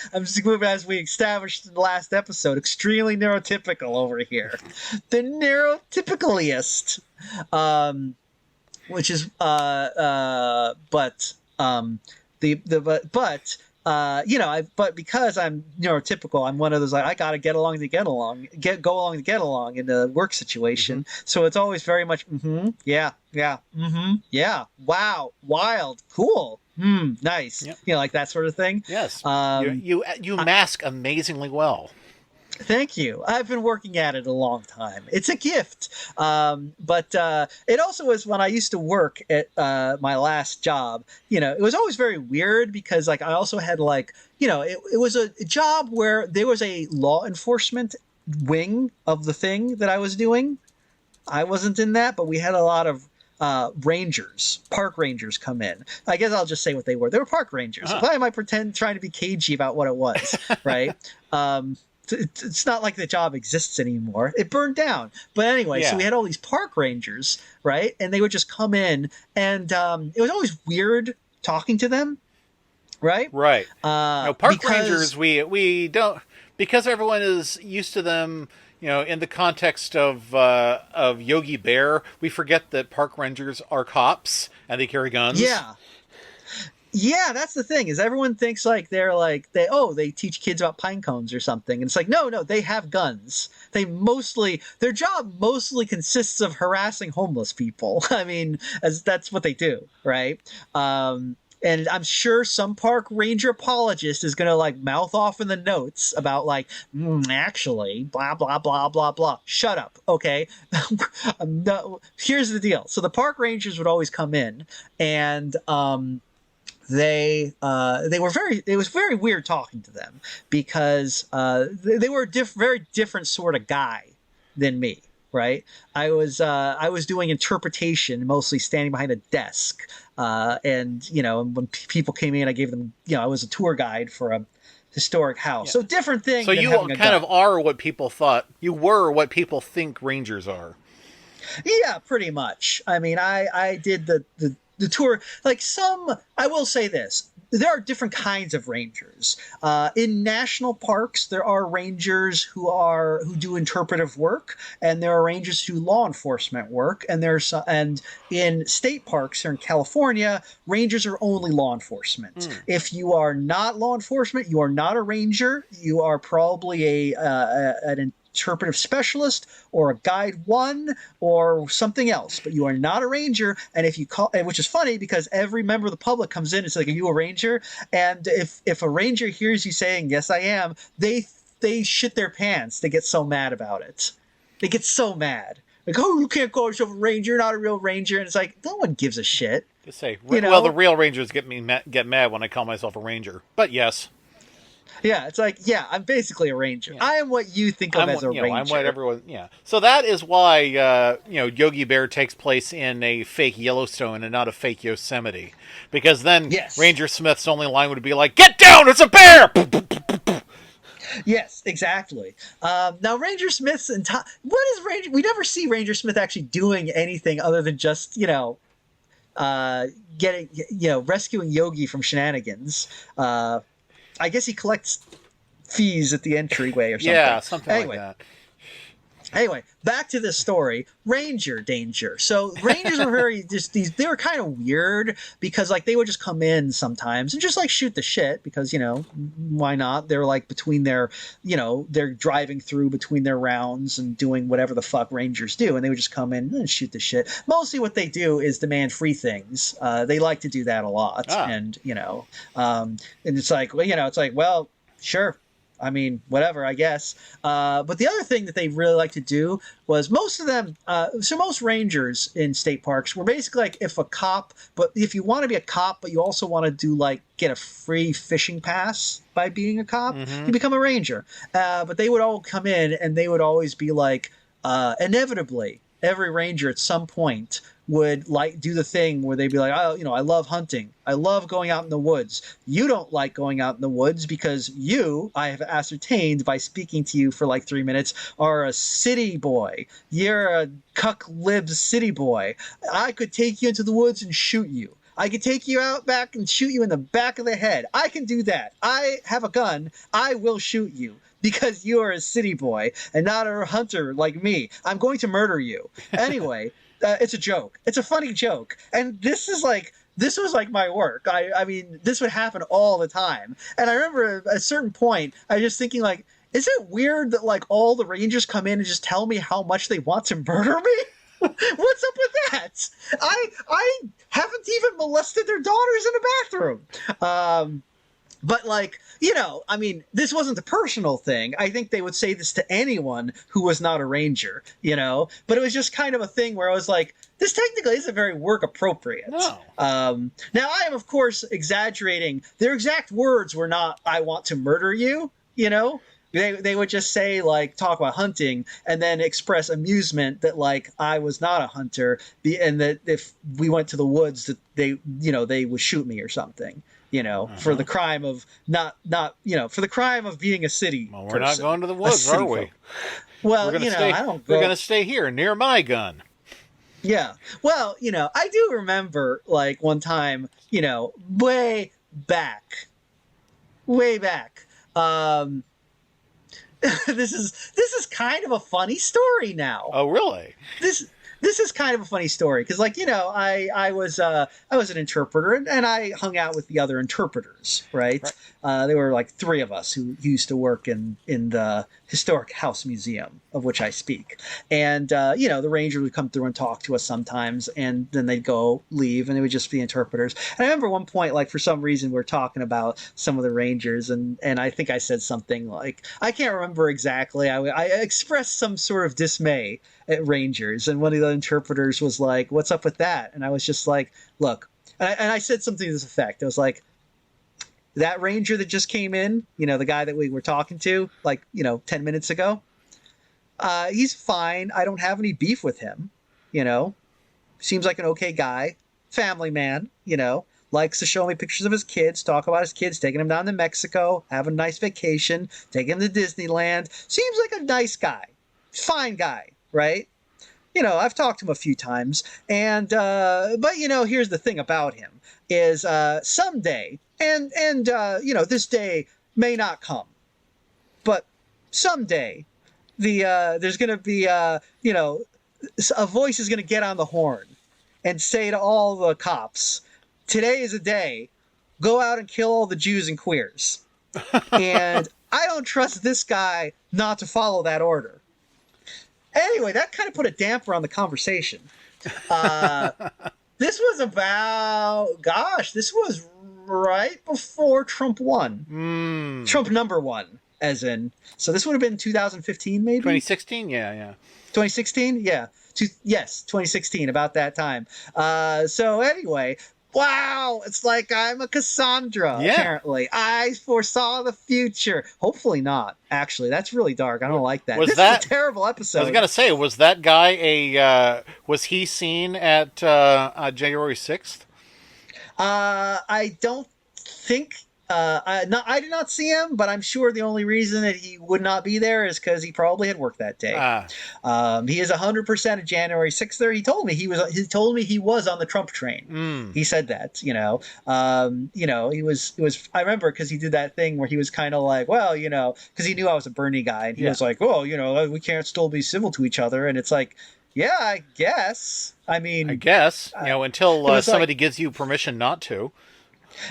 as we established in the last episode, extremely neurotypical over here. The neurotypicaliest. Which is but because I'm neurotypical, I'm one of those, like, I gotta go along to get along in a work situation. Mm-hmm. So it's always very much, yeah, wow, wild, cool, nice, yep. Like that sort of thing. Yes, you mask amazingly well. Thank you. I've been working at it a long time. It's a gift. But it also was when I used to work at my last job. It was always very weird because, like, I also had, like, it was a job where there was a law enforcement wing of the thing that I was doing. I wasn't in that, but we had a lot of rangers, park rangers come in. I guess I'll just say what they were. They were park rangers. Uh-huh. Why am I trying to be cagey about what it was, right? It's not like the job exists anymore. It burned down. But anyway, so we Yeah. had all these park rangers, right? And they would just come in, and it was always weird talking to them, right? Right. Park Because rangers, we don't, because everyone is used to them. In the context of Yogi Bear, we forget that park rangers are cops and they carry guns. yeah, yeah, that's the thing is everyone thinks like they teach kids about pine cones or something, and it's like no, they have guns. Their job mostly consists of harassing homeless people. I mean, as that's what they do, right? And I'm sure some park ranger apologist is gonna like mouth off in the notes about like, actually, blah blah blah blah blah. Shut up, okay? No, here's the deal. So the park rangers would always come in, and they were very it was very weird talking to them because they were very different sort of guy than me, right? I was doing interpretation, mostly standing behind a desk, and when people came in, I gave them, I was a tour guide for a historic house, Yeah. so different So thing than you having a kind gun. of are what people thought you were, what people think rangers are. Yeah, pretty much. I mean, I did the tour. Like some, I will say this: there are different kinds of rangers. In national parks, there are rangers who do interpretive work, and there are rangers who do law enforcement work, and in state parks here in California, rangers are only law enforcement. Mm. If you are not law enforcement, you are not a ranger. You are probably an interpretive specialist or a guide one or something else, but you are not a ranger. And if you call, which is funny because every member of the public comes in, it's like, are you a ranger? And if a ranger hears you saying yes I am, they shit their pants. They get so mad about it. They get so mad, like, oh, you can't call yourself a ranger, you're not a real ranger. And it's like, no one gives a shit, Just say, you well, the know. real rangers get mad when I call myself a ranger. But yes, Yeah, it's like, yeah, I'm basically a ranger. yeah. I am what you think of as a I'm what ranger. everyone. Yeah. So that is why Yogi Bear takes place in a fake Yellowstone and not a fake Yosemite, because then Yes. Ranger Smith's only line would be like, "Get down, it's a bear." Yes, exactly. Now, Ranger Smith's what is Ranger? We never see Ranger Smith actually doing anything other than just uh, getting rescuing Yogi from shenanigans. I guess he collects fees at the entryway or Yeah, something. something like Anyway, that. Anyway, back to this story. Ranger danger. So Rangers were very just these. They were kind of weird because like they would just come in sometimes and just like shoot the shit because why not? They're like between their they're driving through between their rounds and doing whatever the fuck Rangers do, and they would just come in and shoot the shit. Mostly what they do is demand free things. They like to do that a lot, Ah, and it's like it's like, well, sure. I mean, whatever, I guess. But the other thing that they really like to do was most of them, so most rangers in state parks were basically like if you want to be a cop, but you also want to do like get a free fishing pass by being a cop, mm-hmm. you become a ranger. But they would all come in and they would always be like, inevitably, every ranger at some point would like do the thing where they'd be like, oh, I love hunting. I love going out in the woods. You don't like going out in the woods because I have ascertained by speaking to you for like 3 minutes, are a city boy. You're a cuck libs city boy. I could take you into the woods and shoot you. I could take you out back and shoot you in the back of the head. I can do that. I have a gun. I will shoot you because you are a city boy and not a hunter like me. I'm going to murder you. Anyway, it's a joke. It's a funny joke. And this was like my work. I mean, this would happen all the time. And I remember at a certain point, I was just thinking like, is it weird that like all the Rangers come in and just tell me how much they want to murder me? What's up with that? I haven't even molested their daughters in a bathroom. But like, I mean, this wasn't a personal thing. I think they would say this to anyone who was not a ranger, but it was just kind of a thing where I was like, this technically isn't very work appropriate. No. Now I am of course exaggerating. Their exact words were not "I want to murder you," they would just say like talk about hunting and then express amusement that like I was not a hunter and that if we went to the woods that they would shoot me or something, for the crime of for the crime of being a city Well, we're not person, going to the a woods, city are we? folk. Well, We're gonna stay. I don't We're go. gonna stay here near my gun. Yeah. Well, I do remember like one time, way back, way back. This is kind of a funny story now. Oh, really? This this is kind of a funny story because like I was an interpreter and I hung out with the other interpreters, right? Right. There were like three of us who used to work in the historic house museum of which I speak, and the ranger would come through and talk to us sometimes, and then they'd go leave and it would just be interpreters. And I remember one point, like for some reason we are talking about some of the rangers, and I think I said something like, I can't remember exactly, I expressed some sort of dismay at rangers, and one of the interpreters was like, what's up with that? And I was just like, look, and I said something to this effect. I was like, that ranger that just came in, the guy that we were talking to like 10 minutes ago, he's fine. I don't have any beef with him. you know Seems like an okay guy, family man, likes to show me pictures of his kids, talk about his kids, taking him down to Mexico, have a nice vacation, taking him to Disneyland. Seems like a nice guy, fine guy, right? I've talked to him a few times, and but here's the thing about him is someday, and this day may not come, but someday there's going to be a voice is going to get on the horn and say to all the cops, today is a day, go out and kill all the Jews and queers. And I don't trust this guy not to follow that order. Anyway, that kind of put a damper on the conversation. This was this was right before Trump won. Trump number one, as in. So this would have been 2015, maybe? 2016? Yeah. 2016? Yeah. Yes, 2016, about that time. So anyway, wow, it's like I'm a Cassandra, Yeah. apparently. I foresaw the future. Hopefully not, actually. That's really dark. I don't like that. Was This that is a terrible episode. I was gonna say, was that guy was he seen at January 6th? I don't think. I did not see him, but I'm sure the only reason that he would not be there is because he probably had work that day. He is 100% a January 6th. There, he told me he was. He told me he was on the Trump train. He said that. He was. It was. I remember because he did that thing where he was kind of like, well, because he knew I was a Bernie guy, and he was like, well, we can't still be civil to each other, and it's like, yeah, I guess. I mean, I guess until somebody like, gives you permission not to.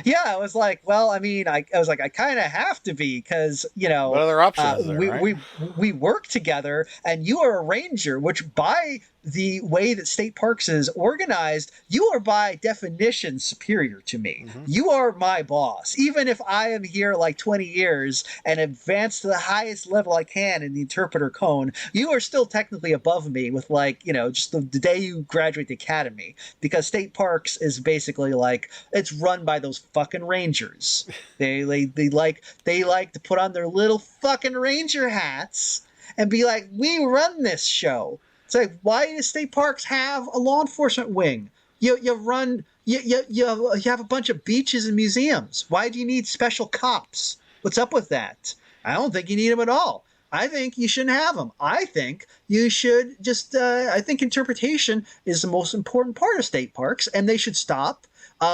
Yeah, I was like, well, I mean, I was like, I kind of have to be because what other options there, right? we work together, and you are a ranger, which by the way that state parks is organized, you are by definition superior to me. You are my boss, even if I am here like 20 years and advance to the highest level I can in the interpreter cone. You are still technically above me with like just the day you graduate the academy, because state parks is basically like it's run by those fucking rangers. They like to put on their little fucking ranger hats and be like, we run this show. It's like, why do state parks have a law enforcement wing? You have a bunch of beaches and museums. Why do you need special cops? What's up with that? I don't think you need them at all. I think you shouldn't have them. I think you should just. I think interpretation is the most important part of state parks, and they should stop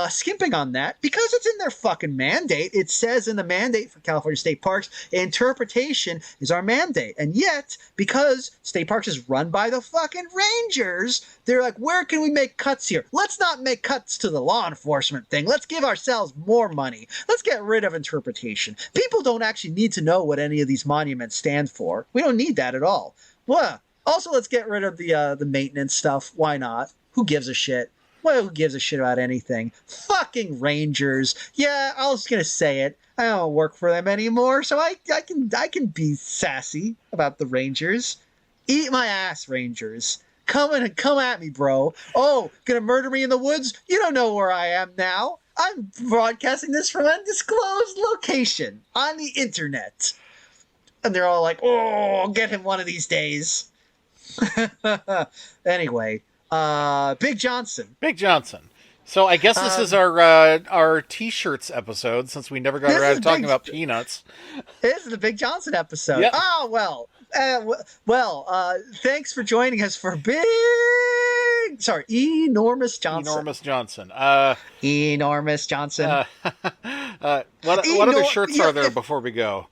skimping on that because it's in their fucking mandate. It says in the mandate for California state parks, interpretation is our mandate. And yet, because state parks is run by the fucking rangers, they're like, where can we make cuts here? Let's not make cuts to the law enforcement thing. Let's give ourselves more money. Let's get rid of interpretation. People don't actually need to know what any of these monuments stand for. We don't need that at all. Well, also, let's get rid of the maintenance stuff. Why not? Who gives a shit? Well, who gives a shit about anything? Fucking Rangers. Yeah, I was gonna say it. I don't work for them anymore, so I can be sassy about the Rangers. Eat my ass, Rangers. Come at me, bro. Oh, gonna murder me in the woods? You don't know where I am now. I'm broadcasting this from an undisclosed location on the internet. And they're all like, oh, I'll get him one of these days. Anyway, Big Johnson. Big Johnson. So I guess this is our T-shirts episode, since we never got This around is to talking Big- about peanuts. This is the Big Johnson episode. Yep. Oh, well. Thanks for joining us for Enormous Johnson. Enormous Johnson. Enormous Johnson. What other shirts are there before we go?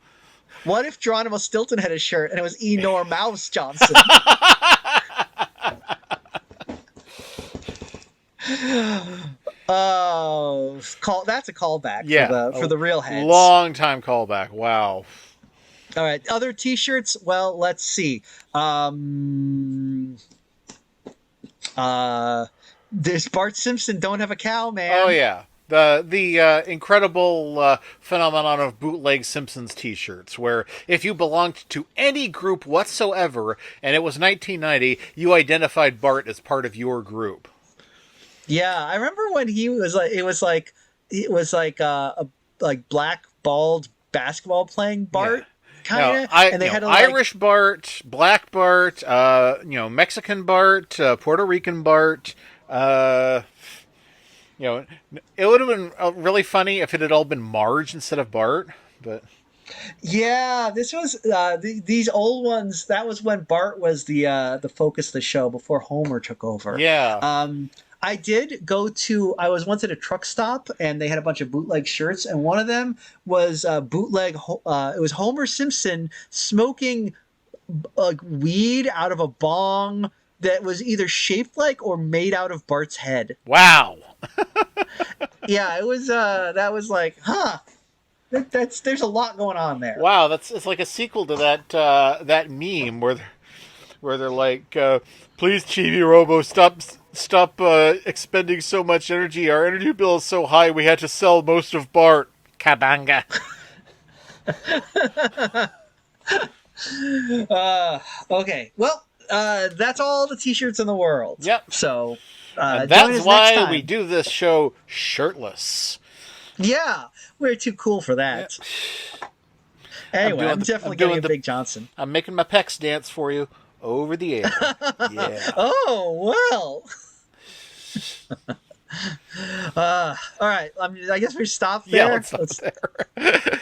What if Geronimo Stilton had a shirt and it was Enormous Johnson? Oh, that's a callback for the real heads. Long time callback. Wow. All right, other T-shirts. Well, let's see. This Bart Simpson don't have a cow, man. Oh yeah, the incredible phenomenon of bootleg Simpsons T-shirts, where if you belonged to any group whatsoever and it was 1990, you identified Bart as part of your group. Yeah, I remember when he was like, it was like a black bald basketball playing Bart. Yeah. Kind of, and they had Irish Bart, Black Bart, Mexican Bart, Puerto Rican Bart. It would have been really funny if it had all been Marge instead of Bart. But yeah, this was these old ones. That was when Bart was the focus of the show before Homer took over. Yeah. I was once at a truck stop and they had a bunch of bootleg shirts, and one of them was bootleg. It was Homer Simpson smoking weed out of a bong that was either shaped like or made out of Bart's head. Wow. Yeah, it was. That was like, huh. There's a lot going on there. Wow, it's like a sequel to that meme where they're like, please, Chibi Robo, stop expending so much energy. Our energy bill is so high we had to sell most of Bart. Kabanga. Okay. Well, that's all the T-shirts in the world. Yep. So that's why we do this show shirtless. Yeah, we're too cool for that. Yeah. Anyway, I'm definitely getting a Big Johnson. I'm making my pecs dance for you over the air. Yeah. Oh, well. All right. I guess we stop there. Yeah, let's stop there.